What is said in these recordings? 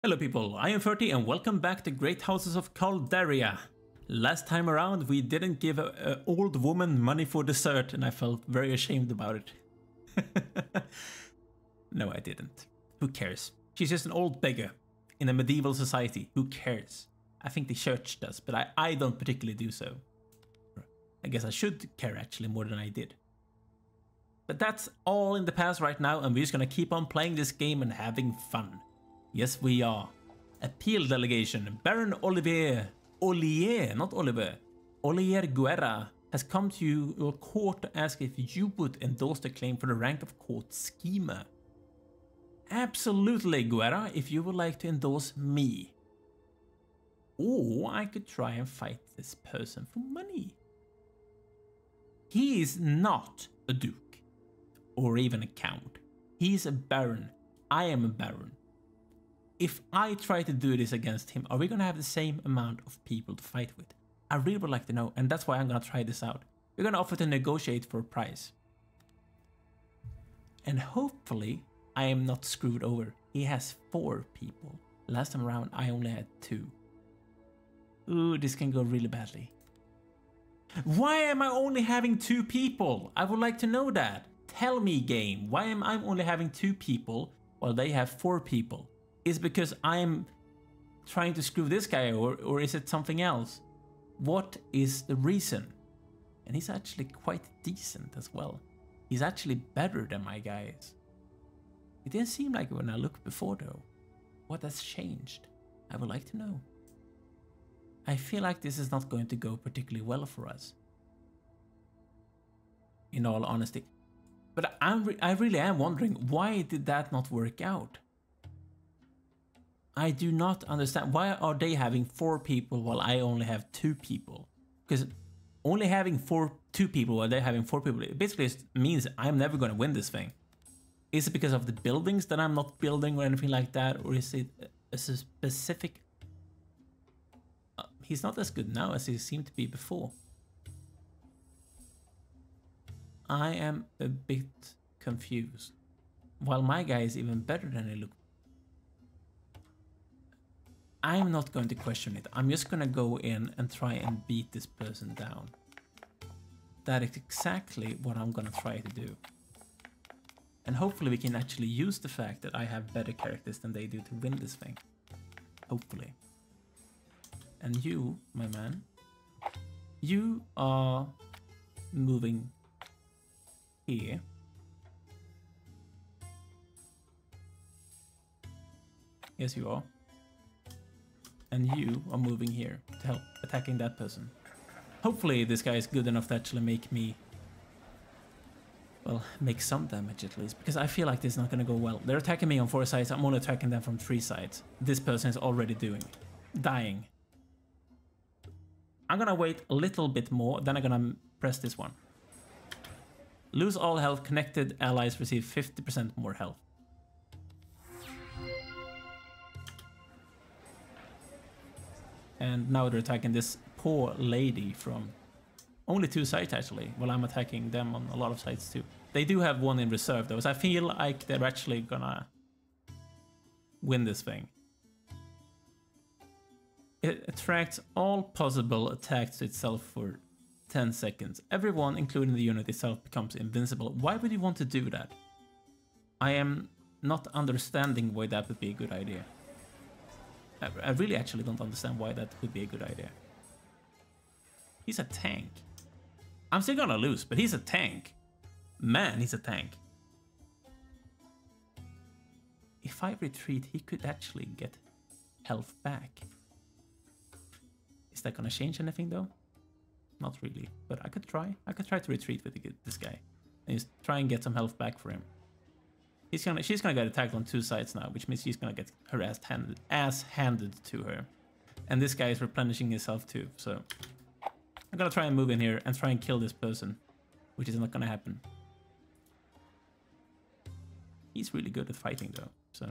Hello people, I am Ferty and welcome back to Great Houses of Calderia. Last time around we didn't give an old woman money for dessert and I felt very ashamed about it. No, I didn't. Who cares? She's just an old beggar in a medieval society. Who cares? I think the church does, but I don't particularly do so. I guess I should care actually more than I did. But that's all in the past right now and we're just gonna keep on playing this game and having fun. Yes, we are. Appeal delegation. Baron Olivier Guerra has come to your court to ask if you would endorse the claim for the rank of court schemer. Absolutely, Guerra, if you would like to endorse me. Or I could try and fight this person for money. He is not a duke or even a count. He's a baron. I am a baron. If I try to do this against him, are we going to have the same amount of people to fight with? I really would like to know, and that's why I'm going to try this out. We're going to offer to negotiate for a price. And hopefully, I am not screwed over. He has 4 people. Last time around, I only had 2. Ooh, this can go really badly. Why am I only having 2 people? I would like to know that. Tell me, game, why am I only having 2 people while they have 4 people? Is it because I'm trying to screw this guy over, or is it something else? What is the reason? And he's actually quite decent as well. He's actually better than my guys. It didn't seem like it when I looked before though. What has changed? I would like to know. I feel like this is not going to go particularly well for us, in all honesty. But I really am wondering, why did that not work out? I do not understand. Why are they having 4 people while I only have 2 people? Because only having 2 people while they're having 4 people, it basically means I'm never going to win this thing. Is it because of the buildings that I'm not building or anything like that? Or is it a specific... he's not as good now as he seemed to be before. I am a bit confused. While my guy is even better than he looked. I'm not going to question it. I'm just going to go in and try and beat this person down. That is exactly what I'm going to try to do. And hopefully we can actually use the fact that I have better characters than they do to win this thing. Hopefully. And you, my man, you are moving here. Yes, you are. And you are moving here to help attacking that person. Hopefully this guy is good enough to actually make me, well, make some damage at least, because I feel like this is not going to go well. They're attacking me on 4 sides, I'm only attacking them from 3 sides. This person is already dying. I'm gonna wait a little bit more, then I'm gonna press this one. Lose all health, connected allies receive 50% more health. And now they're attacking this poor lady from only 2 sides actually, while I'm attacking them on a lot of sides too. They do have 1 in reserve though, so I feel like they're actually gonna win this thing. It attracts all possible attacks to itself for 10 seconds. Everyone, including the unit itself, becomes invincible. Why would you want to do that? I am not understanding why that would be a good idea. I really actually don't understand why that would be a good idea. He's a tank. I'm still gonna lose, but he's a tank. Man, he's a tank. If I retreat, he could actually get health back. Is that gonna change anything though? Not really, but I could try. I could try to retreat with this guy and just try and get some health back for him. She's gonna get attacked on 2 sides now, which means she's gonna get her ass handed to her. And this guy is replenishing his health too, so I'm gonna try and move in here and try and kill this person, which is not gonna happen. He's really good at fighting though, so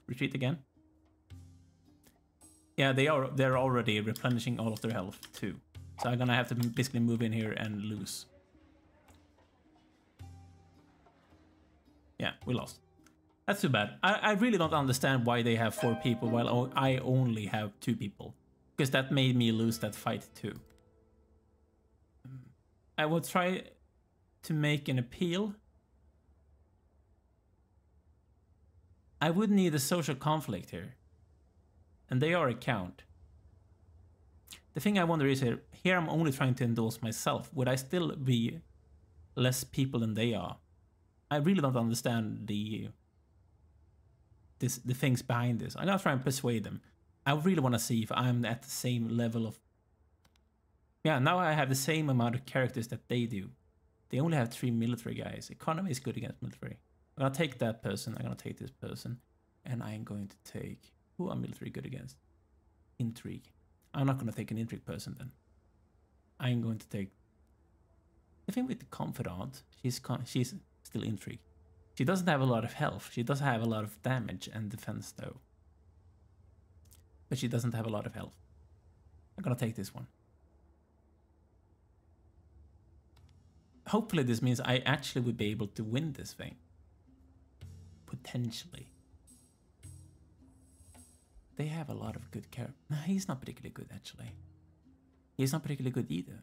retreat again. Yeah, they're already replenishing all of their health too. So I'm gonna have to basically move in here and lose. Yeah, we lost. That's too bad. I really don't understand why they have 4 people while I only have 2 people. Because that made me lose that fight too. I will try to make an appeal. I would need a social conflict here. And they are a count. The thing I wonder is here I'm only trying to endorse myself. Would I still be less people than they are? I really don't understand the things behind this. I'm gonna try and persuade them. I really want to see if I'm at the same level of... Yeah, now I have the same amount of characters that they do. They only have 3 military guys. Economy is good against military. I'm gonna take that person, I'm gonna take this person, and I'm going to take... Who are military good against? Intrigue. I'm not gonna take an intrigue person then. I'm going to take... The thing with the confidant, she's still intrigue. She doesn't have a lot of health. She does have a lot of damage and defense though. But she doesn't have a lot of health. I'm gonna take this one. Hopefully this means I actually would be able to win this thing. Potentially. They have a lot of good characters. No, he's not particularly good actually. He's not particularly good either.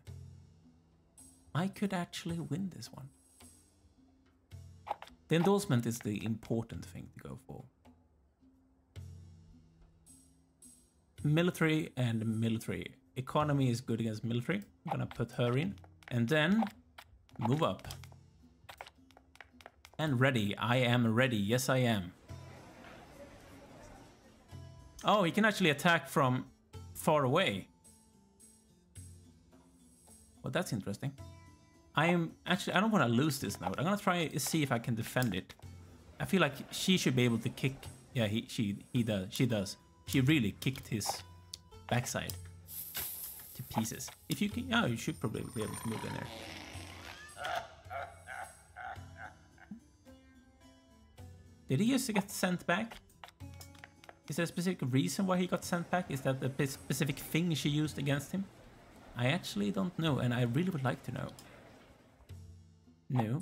I could actually win this one. The endorsement is the important thing to go for. Military and military. Economy is good against military. I'm gonna put her in. And then move up. And ready. I am ready. Yes, I am. Oh, he can actually attack from far away. Well, that's interesting. I don't want to lose this node. I'm gonna try to see if I can defend it. I feel like she should be able to kick. Yeah, she does. She does. She really kicked his backside to pieces. If you can, oh, you should probably be able to move in there. Did he just get sent back? Is there a specific reason why he got sent back? Is that the specific thing she used against him? I actually don't know, and I really would like to know. No.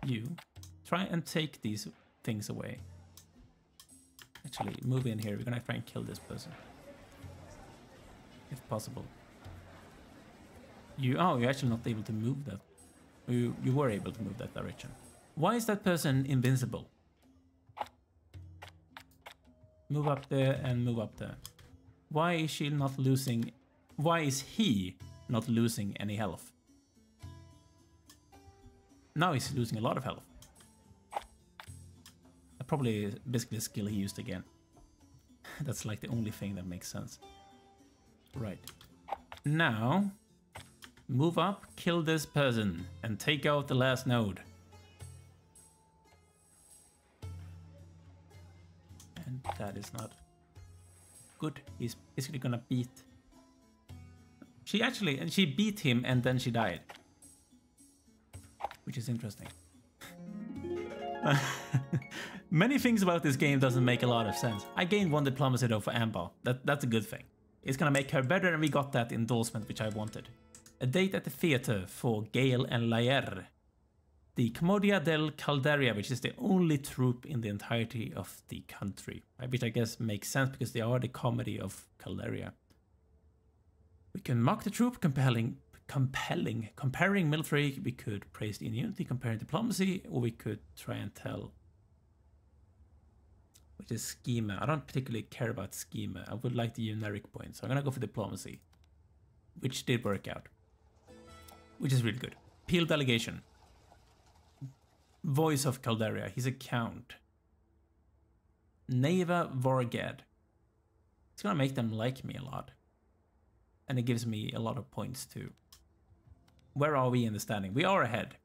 You try and take these things away. Actually, move in here. We're gonna try and kill this person, if possible. You're actually not able to move that. You were able to move that direction. Why is that person invincible? Move up there and move up there. Why is she not losing? Why is he not losing any health? Now he's losing a lot of health. Probably basically a skill he used again. That's like the only thing that makes sense. Right. Now, move up, kill this person, and take out the last node. And that is not good. He's basically gonna beat... She beat him and then she died. Which is interesting. Many things about this game doesn't make a lot of sense. I gained 1 diplomacy though for Amber. That's a good thing. It's gonna make her better, and we got that endorsement which I wanted. A date at the theater for Gale and Laer. The Commedia del Calderia, which is the only troop in the entirety of the country. Which I guess makes sense because they are the comedy of Calderia. We can mock the troop, comparing military. We could praise the unity, comparing diplomacy, or we could try and tell. Which is schema. I don't particularly care about schema. I would like the generic point, so I'm gonna go for diplomacy, which did work out, which is really good. Peel delegation. Voice of Calderia. He's a count. Neva Vorgad. It's gonna make them like me a lot, and it gives me a lot of points too. Where are we in the standing? We are ahead,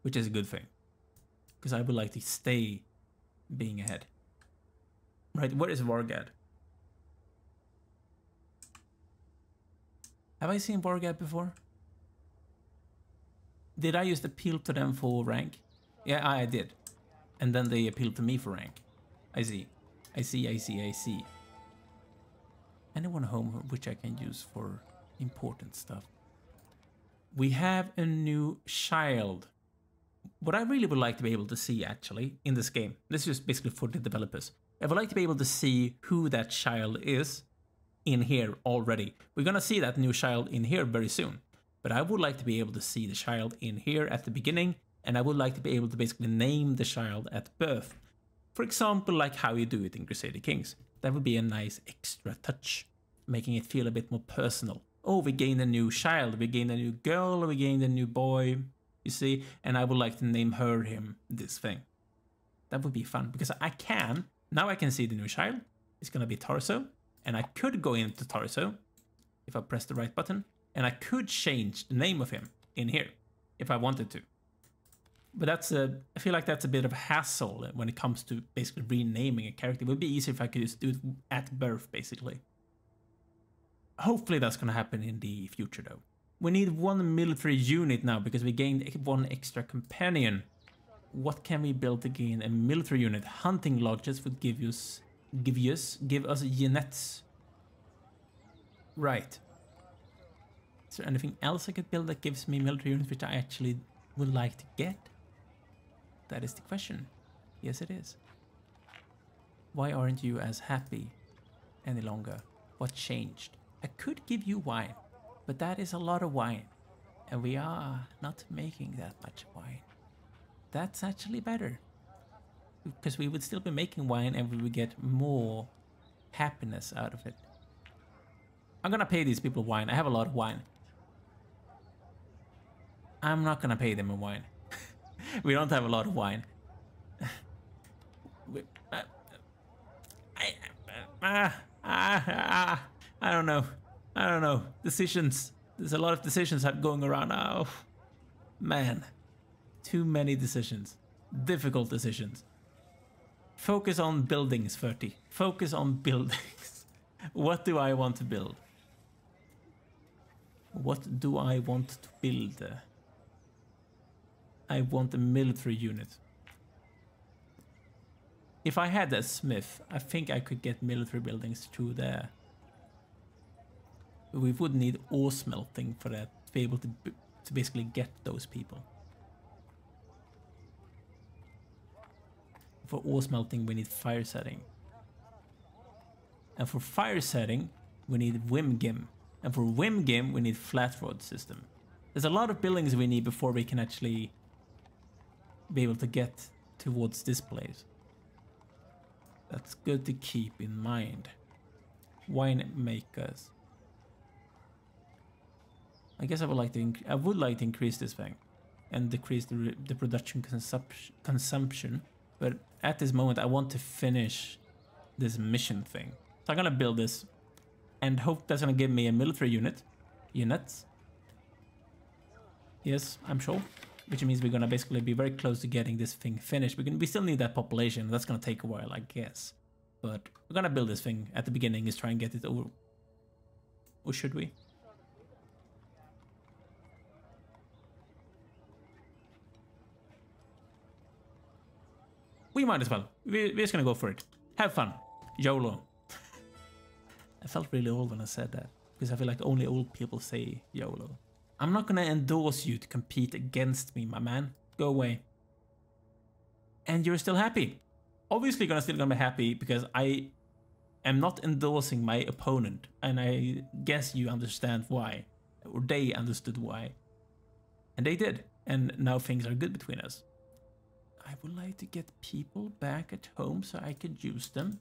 which is a good thing, because I would like to stay being ahead. Right, where is Vorgad? Have I seen Vorgad before? Did I just appeal to them for rank? Yeah, I did. And then they appealed to me for rank. I see. I see. Anyone home which I can use for important stuff? We have a new child. What I really would like to be able to see, actually, in this game, this is just basically for the developers. I would like to be able to see who that child is in here already. We're gonna see that new child in here very soon. But I would like to be able to see the child in here at the beginning, and I would like to be able to basically name the child at birth. For example, like how you do it in Crusader Kings. That would be a nice extra touch, making it feel a bit more personal. Oh, we gained a new child, we gained a new girl, we gained a new boy, you see, and I would like to name him this thing. That would be fun, because now I can see the new child. It's gonna be Torso, and I could go into Torso, if I press the right button, and I could change the name of him in here, if I wanted to. But I feel like that's a bit of a hassle when it comes to basically renaming a character. It would be easier if I could just do it at birth, basically. Hopefully that's gonna happen in the future, though. We need one military unit now, because we gained one extra companion. What can we build to gain a military unit? Hunting lodges would give us units. Right. Is there anything else I could build that gives me military units which I actually would like to get? That is the question. Yes, it is. Why aren't you as happy any longer? What changed? I could give you wine, but that is a lot of wine, and we are not making that much wine. That's actually better, because we would still be making wine and we would get more happiness out of it. I'm gonna pay these people wine. I have a lot of wine. I'm not gonna pay them in wine. We don't have a lot of wine. I don't know. I don't know. Decisions. There's a lot of decisions going around. Oh, man. Too many decisions. Difficult decisions. Focus on buildings, Ferty. Focus on buildings. What do I want to build? What do I want to build? I want a military unit. If I had a smith, I think I could get military buildings through there. We would need ore smelting for that, to be able to basically get those people. For ore smelting, we need fire setting. And for fire setting, we need Wimgim. And for Wimgim, we need flat rod system. There's a lot of buildings we need before we can actually be able to get towards this place. That's good to keep in mind. Winemakers. I guess I would like to increase this thing and decrease the production consumption. But at this moment, I want to finish this mission thing. So I'm gonna build this and hope that's gonna give me a military units. Yes, I'm sure. Which means we're gonna basically be very close to getting this thing finished. We still need that population. That's gonna take a while, I guess. But we're gonna build this thing at the beginning, is try and get it over. Or should we? We might as well. We're just gonna go for it. Have fun. YOLO. I felt really old when I said that, because I feel like only old people say YOLO. I'm not gonna endorse you to compete against me, my man. Go away. And you're still happy. Obviously still gonna be happy because I am not endorsing my opponent. And I guess you understand why. Or they understood why. And they did. And now things are good between us. I would like to get people back at home so I could use them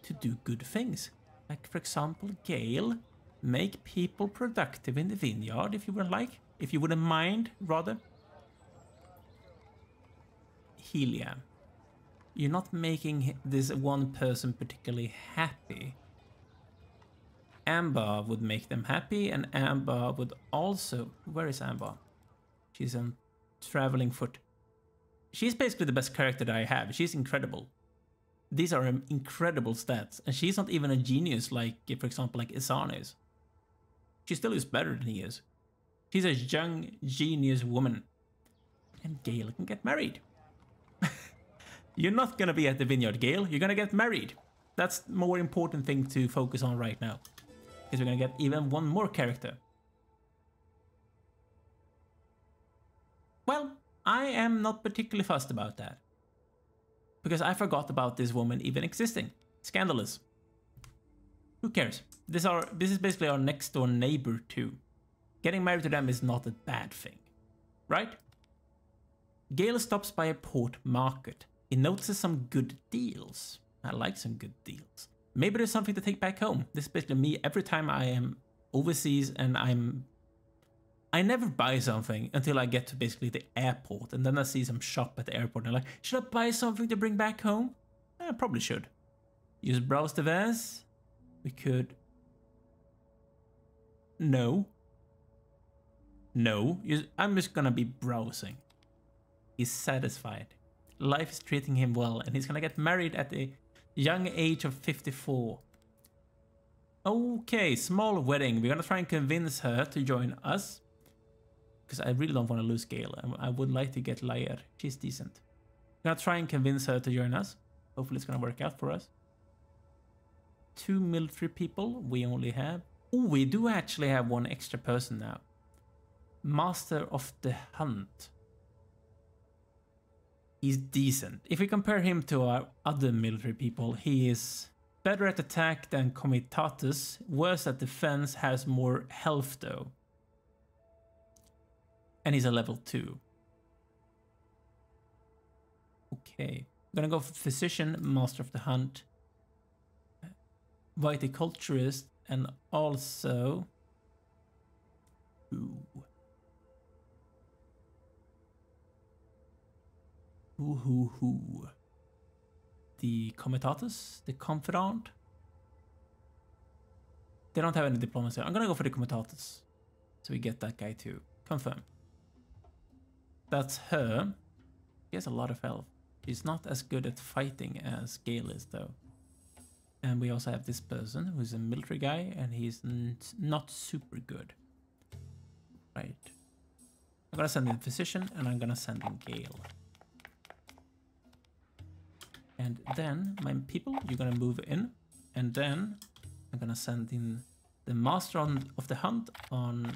to do good things. Like, for example, Gale. Make people productive in the vineyard, if you would like. If you wouldn't mind, rather. Helia. You're not making this one person particularly happy. Amber would make them happy, and Amber would also... Where is Amber? She's on traveling foot. She's basically the best character that I have. She's incredible. These are incredible stats. And she's not even a genius like, for example, like Isana is. She still is better than he is. She's a young, genius woman. And Gale can get married. You're not gonna be at the vineyard, Gale. You're gonna get married. That's the more important thing to focus on right now. Because we're gonna get even one more character. Well, I am not particularly fussed about that. Because I forgot about this woman even existing. Scandalous. Who cares? This is basically our next door neighbor too. Getting married to them is not a bad thing. Right? Gale stops by a port market. He notices some good deals. I like some good deals. Maybe there's something to take back home. This is basically me every time I am overseas and I never buy something until I get to basically the airport, and then I see some shop at the airport and I'm like, should I buy something to bring back home? I probably should. Use browse the vase. We could... No. No. I'm just gonna be browsing. He's satisfied. Life is treating him well, and he's gonna get married at the young age of 54. Okay, small wedding. We're gonna try and convince her to join us. Because I really don't want to lose Gale. I would like to get Lair. She's decent. We're gonna try and convince her to join us. Hopefully it's gonna work out for us. 2 military people. We only have... Oh, we do actually have one extra person now. Master of the Hunt. He's decent. If we compare him to our other military people, he is better at attack than Comitatus, worse at defense, has more health though. And he's a level 2. Okay. I'm gonna go for Physician, Master of the Hunt, Viticulturist, and also... Ooh. The Comitatus? The Confidant? They don't have any diplomacy. I'm gonna go for the Comitatus. So we get that guy too. Confirm. That's her. She has a lot of health. She's not as good at fighting as Gale is though. And we also have this person who's a military guy and he's not super good. Right. I'm gonna send in Physician and I'm gonna send in Gale. And then my people, you're gonna move in. And then I'm gonna send in the Master of the Hunt on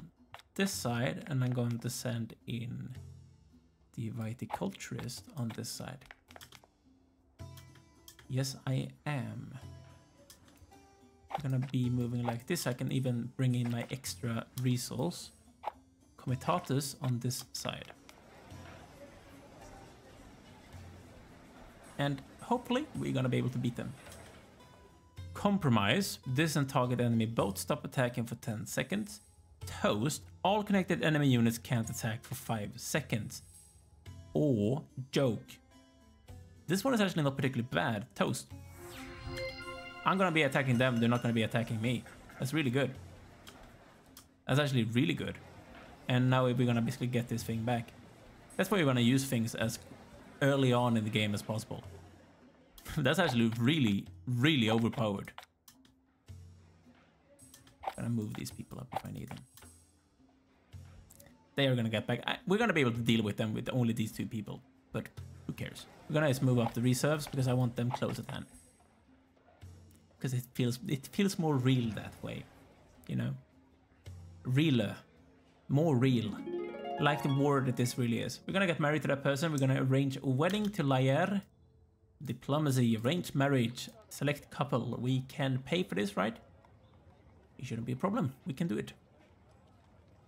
this side, and I'm going to send in the Viticulturist on this side. Yes, I am. I'm gonna be moving like this. I can even bring in my extra resource. Comitatus on this side. And hopefully we're gonna be able to beat them. Compromise. This and target enemy both stop attacking for 10 seconds. Toast. All connected enemy units can't attack for 5 seconds. Or joke. This one is actually not particularly bad. Toast. I'm gonna be attacking them. They're not gonna be attacking me. That's really good. That's actually really good. And now we're gonna basically get this thing back. That's why we're gonna use things as early on in the game as possible. That's actually really, really overpowered. I'm gonna move these people up if I need them. They are gonna get back. We're gonna be able to deal with them with only these 2 people, but who cares? We're gonna just move up the reserves because I want them close at hand. Because it feels more real that way, you know? Realer. More real. Like the war that this really is. We're gonna get married to that person. We're gonna arrange a wedding to Lair. Diplomacy, arrange marriage, select couple. We can pay for this, right? It shouldn't be a problem. We can do it.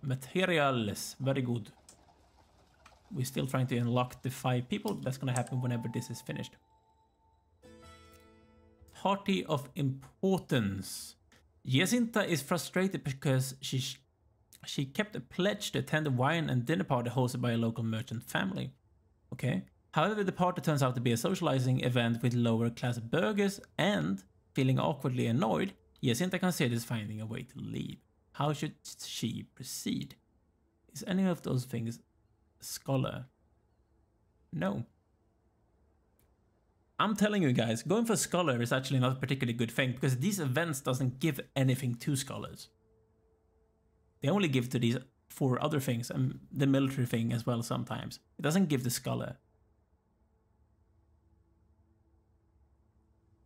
Materials, very good. We're still trying to unlock the 5 people. That's gonna happen whenever this is finished. Party of importance. Jacinta is frustrated because she kept a pledge to attend a wine and dinner party hosted by a local merchant family. Okay. However, the party turns out to be a socializing event with lower class burghers, and, feeling awkwardly annoyed, Jacinta considers finding a way to leave. How should she proceed? Is any of those things scholar? No. I'm telling you guys, going for scholar is actually not a particularly good thing, because these events doesn't give anything to scholars. They only give to these 4 other things, and the military thing as well sometimes. It doesn't give the scholar.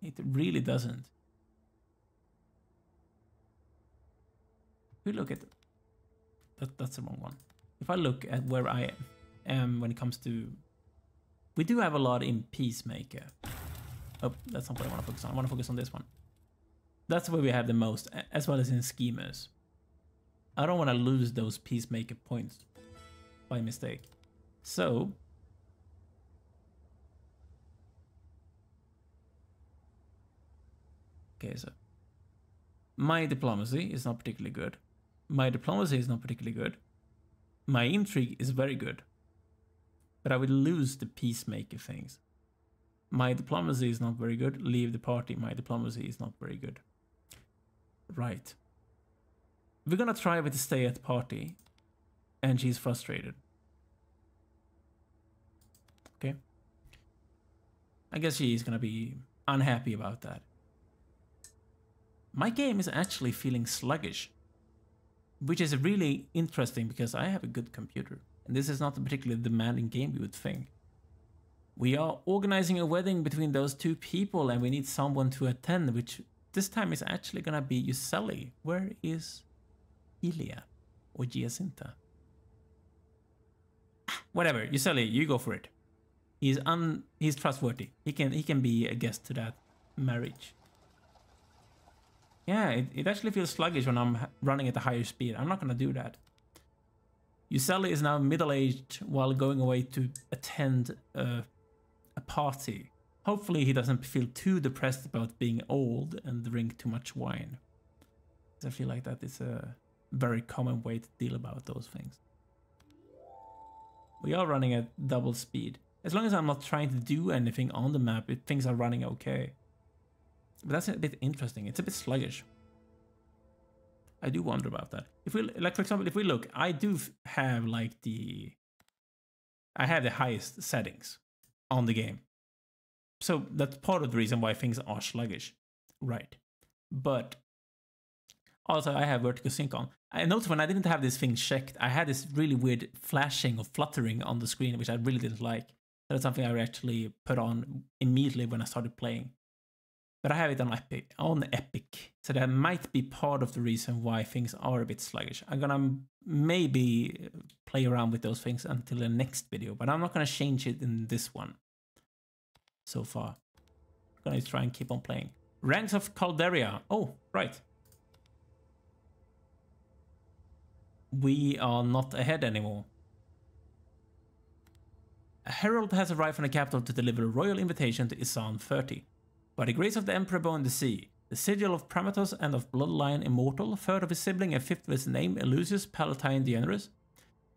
It really doesn't. If we look at... That's the wrong one. If I look at where I am... when it comes to... We do have a lot in Peacemaker. Oh, that's not what I want to focus on. I want to focus on this one. That's where we have the most, as well as in Schemers. I don't want to lose those Peacemaker points by mistake. So... Okay, so... My diplomacy is not particularly good. My diplomacy is not particularly good. My intrigue is very good. But I would lose the Peacemaker things. My diplomacy is not very good. Leave the party. My diplomacy is not very good. Right. We're gonna try with the stay at party. And she's frustrated. Okay. I guess she's gonna be unhappy about that. My game is actually feeling sluggish. Which is really interesting because I have a good computer. And this is not a particularly demanding game, you would think. We are organizing a wedding between those two people and we need someone to attend, which this time is actually gonna be Yuselli. Where is Ilya or Giacinta? Whatever, Yuselli, you go for it. He's trustworthy. He can be a guest to that marriage. Yeah, it actually feels sluggish when I'm running at a higher speed. I'm not gonna do that. Yuselli is now middle-aged while going away to attend a party. Hopefully he doesn't feel too depressed about being old and drink too much wine. I feel like that is a very common way to deal about those things. We are running at double speed. As long as I'm not trying to do anything on the map, things are running okay. But that's a bit interesting. It's a bit sluggish. I do wonder about that. If we, like for example, if we look, I do have like I have the highest settings on the game. So that's part of the reason why things are sluggish. Right. But also I have vertical sync on. I noticed when I didn't have this thing checked, I had this really weird flashing or fluttering on the screen, which I really didn't like. That's something I actually put on immediately when I started playing. But I have it on Epic, so that might be part of the reason why things are a bit sluggish. I'm gonna maybe play around with those things until the next video, but I'm not gonna change it in this one. So far, I'm gonna try and keep on playing. Ranks of Calderia. Oh, right. We are not ahead anymore. A herald has arrived from the capital to deliver a royal invitation to Isan Ferty. By the grace of the Emperor Bone the Sea, the sigil of Pramatos and of Bloodline Immortal, third of his sibling and fifth of his name, Elusius Palatine Generous,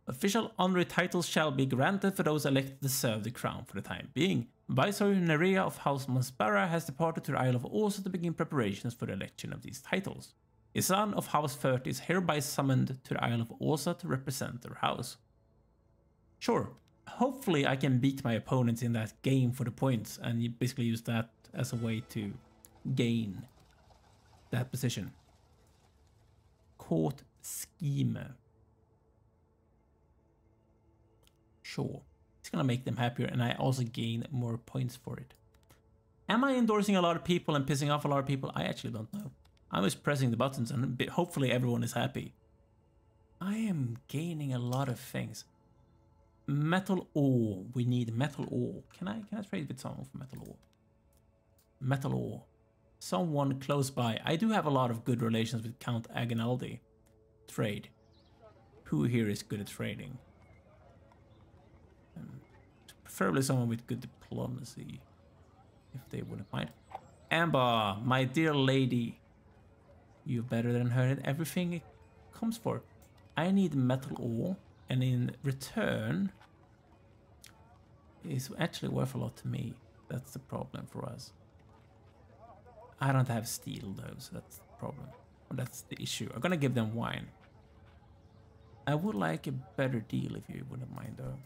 official honorary titles shall be granted for those elected to serve the crown for the time being. Viceroy Nerea of House Monspara has departed to the Isle of Orsa to begin preparations for the election of these titles. Isan of House Ferty is hereby summoned to the Isle of Orsa to represent their house. Sure, hopefully I can beat my opponents in that game for the points and you basically use that as a way to gain that position. Court Schemer. Sure. It's gonna make them happier and I also gain more points for it. Am I endorsing a lot of people and pissing off a lot of people? I actually don't know. I'm just pressing the buttons and hopefully everyone is happy. I am gaining a lot of things. Metal ore. We need metal ore. Can I trade with someone for metal ore? Metal ore. Someone close by. I do have a lot of good relations with Count Agonaldi. Trade. Who here is good at trading? Preferably someone with good diplomacy, if they wouldn't mind. Amber, my dear lady. You're better than her in everything it comes for. I need metal ore, and in return, it's actually worth a lot to me. That's the problem for us. I don't have steel though, so that's the problem. Well, that's the issue. I'm gonna give them wine. I would like a better deal if you wouldn't mind though.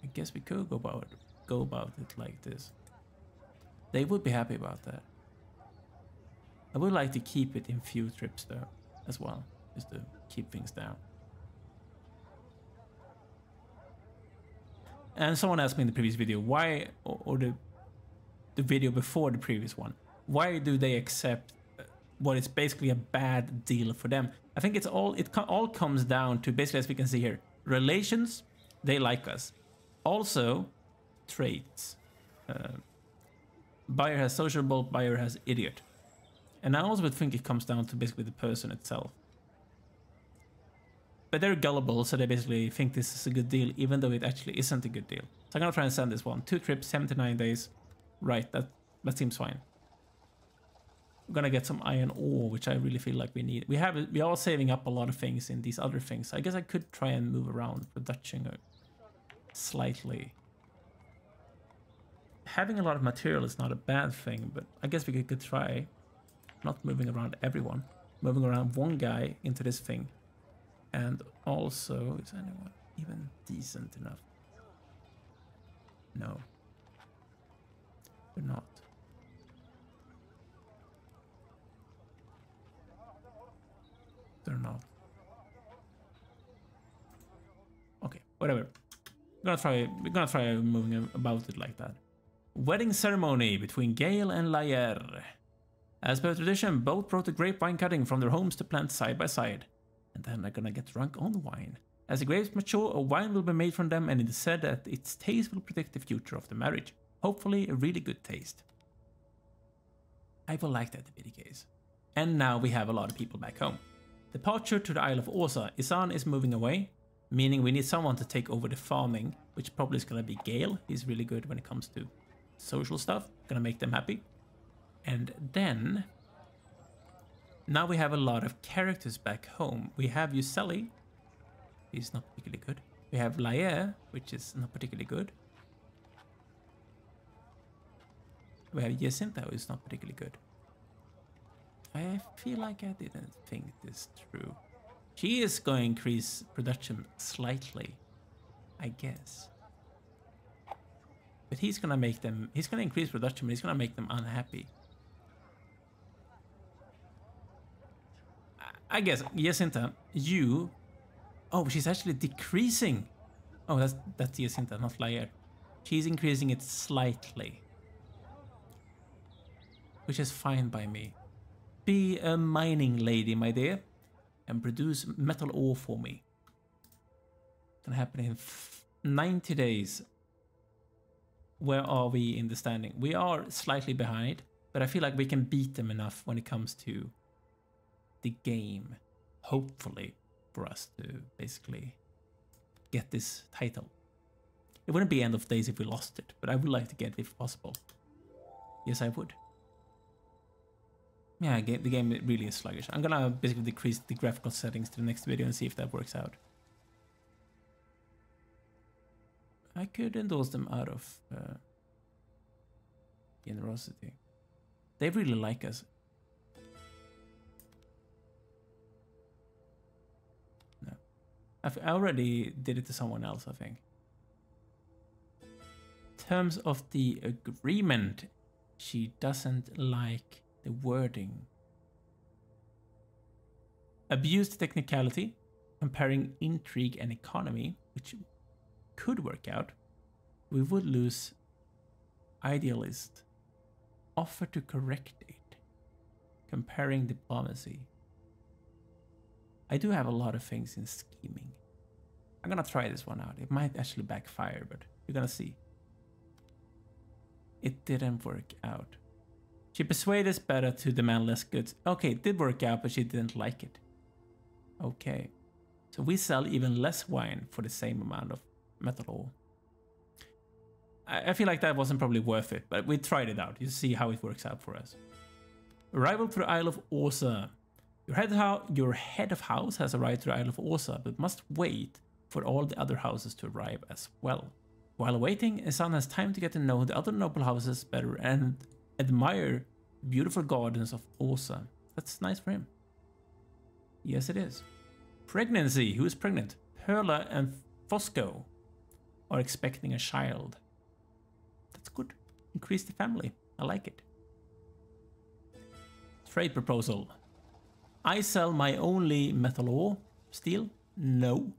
I guess we could go about it like this. They would be happy about that. I would like to keep it in few trips though, as well, just to keep things down. And someone asked me in the previous video why, or the video before the previous one, why do they accept what is basically a bad deal for them? I think it all comes down to basically, as we can see here, Relations, they like us. Also, traits. Buyer has sociable, buyer has idiot. And I also would think it comes down to basically the person itself. But they're gullible, so they basically think this is a good deal, even though it actually isn't a good deal. So I'm gonna try and send this one. 2 trips, 79 days. Right, that seems fine. We're gonna get some iron ore, which I really feel like we need. We are saving up a lot of things in these other things. I guess I could try and move around production slightly. Having a lot of material is not a bad thing, but I guess we could try not moving around everyone. Moving around one guy into this thing. And also, is anyone even decent enough? No. They're not. They're not. Okay, whatever. We're gonna try moving about it like that. Wedding ceremony between Gale and Layer. As per tradition, both brought the grapevine cutting from their homes to plant side by side. And then they're gonna get drunk on the wine. As the grapes mature, a wine will be made from them, and it is said that its taste will predict the future of the marriage. Hopefully, a really good taste. I will like that to be the case. And now we have a lot of people back home. Departure to the Isle of Osa. Isan is moving away, meaning we need someone to take over the farming, which probably is gonna be Gale. He's really good when it comes to social stuff, gonna make them happy. And then, now we have a lot of characters back home. We have Yuseli, he's not particularly good. We have Laer, which is not particularly good. We have Jacinta, who is not particularly good. I feel like I didn't think this through. She is going to increase production slightly, I guess. But he's gonna make them, he's gonna increase production, but he's gonna make them unhappy. I guess, Jacinta, you... Oh, she's actually decreasing. Oh, that's Jacinta, not Laer. She's increasing it slightly. Which is fine by me. Be a mining lady, my dear, and produce metal ore for me. It's gonna happen in 90 days. Where are we in the standing? We are slightly behind, but I feel like we can beat them enough when it comes to the game, hopefully, for us to basically get this title. It wouldn't be end of days if we lost it, but I would like to get it if possible. Yes, I would. Yeah, the game really is sluggish. I'm gonna basically decrease the graphical settings to the next video and see if that works out. I could endorse them out of generosity. They really like us. No. I already did it to someone else, I think. In terms of the agreement, she doesn't like the wording. Abused technicality, comparing intrigue and economy, which could work out. We would lose idealist. Offer to correct it. Comparing diplomacy. I do have a lot of things in scheming. I'm gonna try this one out. It might actually backfire, but you're gonna see. It didn't work out. She persuaded us better to demand less goods. Okay, it did work out, but she didn't like it. Okay. So we sell even less wine for the same amount of metal ore. I feel like that wasn't probably worth it, but we tried it out. You see how it works out for us. Arrival to the Isle of Osa. Your head of house has arrived to the Isle of Osa, but must wait for all the other houses to arrive as well. While waiting, Isan has time to get to know the other noble houses better and admire beautiful gardens of Osa. That's nice for him. Yes, it is. Pregnancy. Who is pregnant? Perla and Fosco are expecting a child. That's good. Increase the family. I like it. Trade proposal. I sell my only metal ore. Steel? No.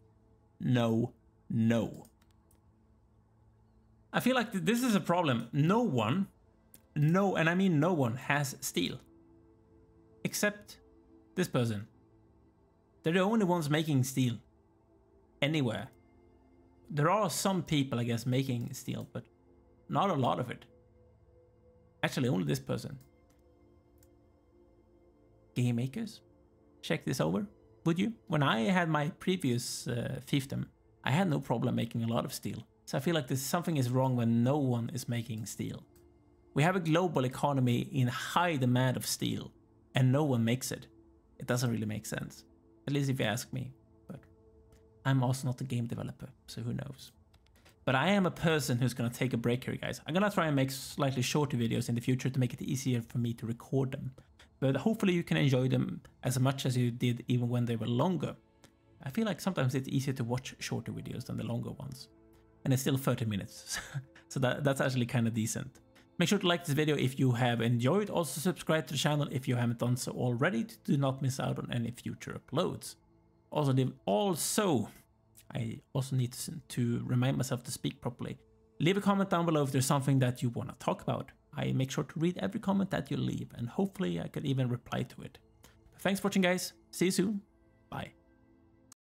No. No. I feel like this is a problem. No one, and I mean no one, has steel. Except this person. They're the only ones making steel. anywhere. There are some people, I guess, making steel, but not a lot of it. Actually, only this person. Game makers, check this over, would you? When I had my previous fiefdom, I had no problem making a lot of steel. So I feel like something is wrong when no one is making steel. We have a global economy in high demand of steel, and no one makes it. It doesn't really make sense. At least if you ask me. But I'm also not a game developer, so who knows. But I am a person who's gonna take a break here, guys. I'm gonna try and make slightly shorter videos in the future to make it easier for me to record them. But hopefully you can enjoy them as much as you did even when they were longer. I feel like sometimes it's easier to watch shorter videos than the longer ones. And it's still 30 minutes, so that's actually kind of decent. Make sure to like this video if you have enjoyed. Also subscribe to the channel if you haven't done so already to do not miss out on any future uploads. I also need to remind myself to speak properly. Leave a comment down below if there's something that you want to talk about. I make sure to read every comment that you leave, and hopefully I could even reply to it. Thanks for watching, guys. See you soon.